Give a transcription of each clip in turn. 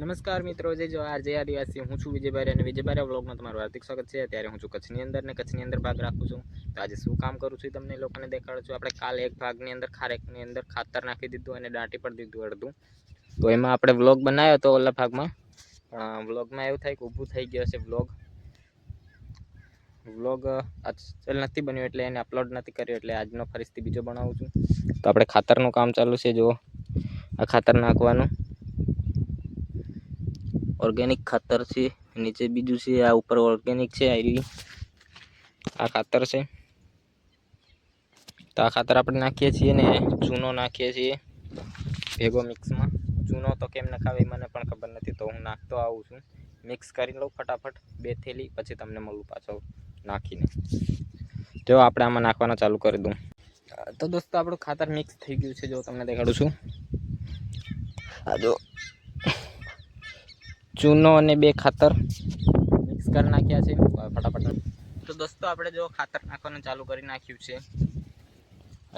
નમસ્કાર મિત્રો, જય જોહાર, જય આદિવાસી। હું છું વિજયભાઈ અને વિજયભાઈ વ્લોગમાં તમારું હાર્દિક સ્વાગત છે। અત્યારે હું છું કચ્છની અંદર ભાગ રાખું છું। તો આજે શું કામ કરું છું તમને લોકોને દેખાડું છું। આપણે કાલ એક ભાગની અંદર ખારેકની અંદર ખાતર નાખી દીધું અને દાંટી પણ દીધું અડધું। તો એમાં આપણે વ્લોગ બનાવ્યો હતો ઓલા ભાગમાં, પણ વ્લોગમાં એવું થાય કે ઊભું થઈ ગયો છે વ્લોગ આજકાલ નથી બન્યો એટલે એને અપલોડ નથી કર્યો, એટલે આજનો ફરીથી બીજો બનાવું છું। તો આપણે ખાતરનું કામ ચાલુ છે। જો આ ખાતર નાખવાનું ઓર્ગેનિક ખાતર છે, નીચે બીજું છે, આ ઉપર ઓર્ગેનિક છે। આ ખાતર છે। તો આ ખાતર આપણે નાખીએ છીએ ને ચૂનો નાખીએ છીએ ભેગો મિક્સમાં। ચૂનો તો કેમ નખાવે મને પણ ખબર નથી, તો હું નાખતો આવું છું। મિક્સ કરી લઉં ફટાફટ 2 થેલી, પછી તમને મળું પાછો નાખીને। જો આપણે આમાં નાખવાનું ચાલુ કરી દઉં તો દોસ્તો આપણું ખાતર મિક્સ થઈ ગયું છે। જો તમને દેખાડું છું, આ જો ચૂનો અને 2 ખાતર મિક્સ કરી નાખ્યા છે ફટાફટ। તો દોસ્તો આપણે જો ખાતર નાખવાનું ચાલુ કરી નાખ્યું છે।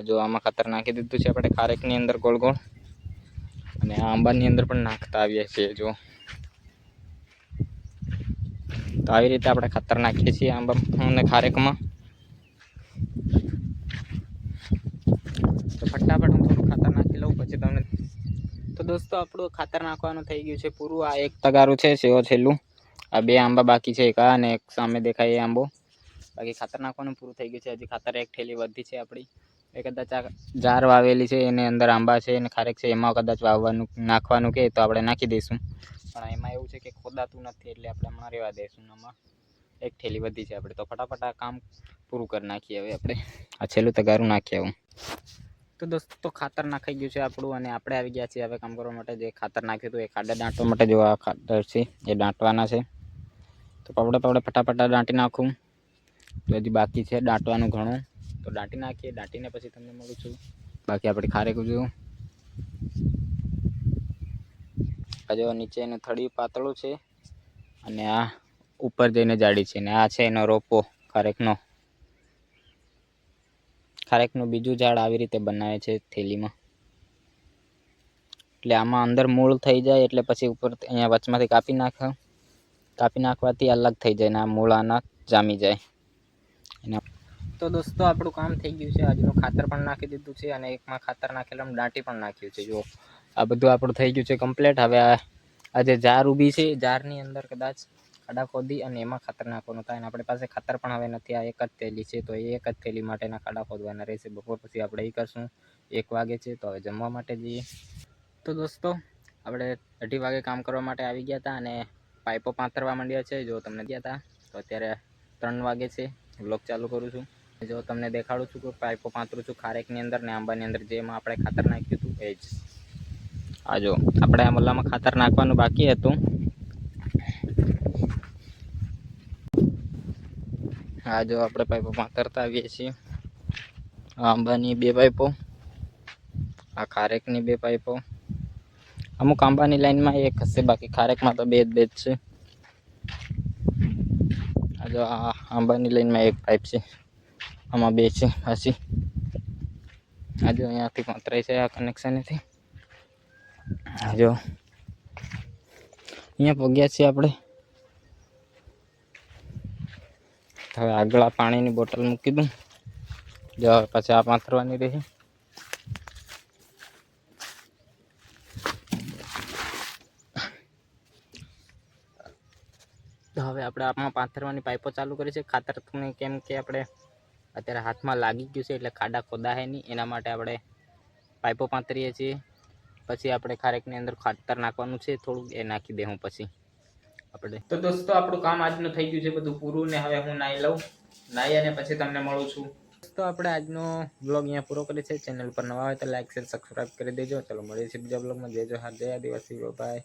જો આમાં ખાતર નાખી દીધું છે આપણે ખારેકની અંદર ગોળ ગોળ, અને આ આંબાની અંદર પણ નાખતા આવીએ છીએ। જો તો આવી રીતે આપણે ખાતર નાખીએ છીએ આંબા અને ખારેકમાં। તો ફટાફટ હું થોડું ખાતર નાખી લઉં પછી તમને। તો દોસ્તો આપણું ખાતર નાખવાનું થઈ ગયું છે પૂરું। આ એક તગારું છે સેવો છેલ્લું, આ 2 આંબા બાકી છે, એક આ અને એક સામે દેખાય એ આંબો। બાકી ખાતર નાખવાનું પૂરું થઈ ગયું છે। હજી ખાતર એક થેલી વધી છે આપણી। એ કદાચ આ જાર વાવેલી છે, એની અંદર આંબા છે અને ખારેક છે, એમાં કદાચ નાખવાનું કે તો આપણે નાખી દઈશું। પણ એમાં એવું છે કે ખોદાતું નથી, એટલે આપણે હમણાં રહેવા દઈશું। આમાં એક થેલી વધી છે આપણે, તો ફટાફટ આ કામ પૂરું કરી નાખીએ। હવે આપણે આ છેલ્લું તગારું નાખી આવું। તો દોસ્તો ખાતર નાખાઈ ગયું છે આપણું, અને આપણે આવી ગયા છીએ હવે કામ કરવા માટે। જે ખાતર નાખ્યું હતું એ ખાડા દાંટવા માટે જો આ ખાતર છે એ દાંટવાના છે। તો આપણે ફટાફટ દાંટી નાખું। તો હજી બાકી છે દાંટવાનું ઘણું, તો દાંટી નાખીએ। દાંટીને પછી તમને મળું છું। બાકી આપણે ખારેક જો જો નીચે એનું થડી પાતળું છે, અને આ ઉપર જઈને જાડી છે, ને આ છે એનો રોપો ખારેકનું બીજું ઝાડ આવી રીતે બનાવે છે થેલીમાં। એટલે આમાં અંદર મૂળ થઈ જાય એટલે પછી ઉપર અહીંયા વચમાંથી કાપી નાખવાથી અલગ થઈ જાય ને આ મૂળ આના જામી જાય। તો દોસ્તો આપણું કામ થઈ ગયું છે। આજનું ખાતર પણ નાખી દીધું છે, અને એકમાં ખાતર નાખેલા દાંટી પણ નાખ્યું છે। જો આ બધું આપણું થઈ ગયું છે કમ્પ્લીટ। હવે આ જે જાર ઊભી છે, જારની અંદર કદાચ ખાડા ખોદી અને એમાં ખાતર નાખવાનું થાય, અને આપણી પાસે ખાતર પણ હવે નથી। આ એક જ થેલી છે, તો એ એક જ થેલી માટેના ખાડા ખોદવાના રહેશે। બપોર પછી આપણે એ કરશું। 1 વાગે છે, તો હવે જમવા માટે જઈએ। તો દોસ્તો આપણે 2:30 વાગે કામ કરવા માટે આવી ગયા હતા, અને પાઇપો પાથરવા માંડ્યા છે। જો તમને ગયા હતા, તો અત્યારે 3 વાગે છે, વ્લોગ ચાલુ કરું છું। જો તમને દેખાડું છું કે પાઇપો પાથરું છું ખારેકની અંદર ને આંબાની અંદર, જેમાં આપણે ખાતર નાખ્યું હતું એ જ। આ જો આપણે આ મલ્લામાં ખાતર નાખવાનું બાકી હતું। આ જો આપણે પાઇપો પાથરતા આવીએ છીએ। આંબાની 2 પાઇપો, આ ખારેકની 2 પાઇપો। અમુક આંબાની લાઈનમાં 1 હશે, બાકી ખારેકમાં તો 2 જ છે। આ જો આ આંબાની લાઈનમાં 1 પાઇપ છે, આમાં 2 છે પાછી। આ જો અહીંયાથી પાથરાય છે આ કનેક્શનથી। આ જો અહીંયા પગ્યા છીએ આપણે। હવે આગળ આ પાણીની બોટલ મૂકી દઉં, જો પછી આ પાથરવાની રહી। તો હવે આપણે આમાં પાથરવાની પાઇપો ચાલુ કરી છે ખાતર, કેમ કે આપણે અત્યારે હાથમાં લાગી ગયું છે એટલે ખાડા ખોદાય નહીં, એના માટે આપણે પાઇપો પાથરીએ છીએ। પછી આપણે ખારેકની અંદર ખાતર નાખવાનું છે થોડુંક, એ નાખી દઉં પછી આપણે। તો દોસ્તો આપણું કામ આજનું થઈ ગયું છે બધું પૂરું, ને હવે હું નાહી લઉં। નાહી અને પછી તમને મળું છું। તો આપણે આજનો વ્લોગ અહીંયા પૂરો કરીએ છીએ। ચેનલ પર નવા હોય તો લાઈક શેર સબસ્ક્રાઈબ કરી દેજો। ચલો મળીએ છીએ બીજા વ્લોગમાં। જય જોહાર, જય આદિવાસી, બાય।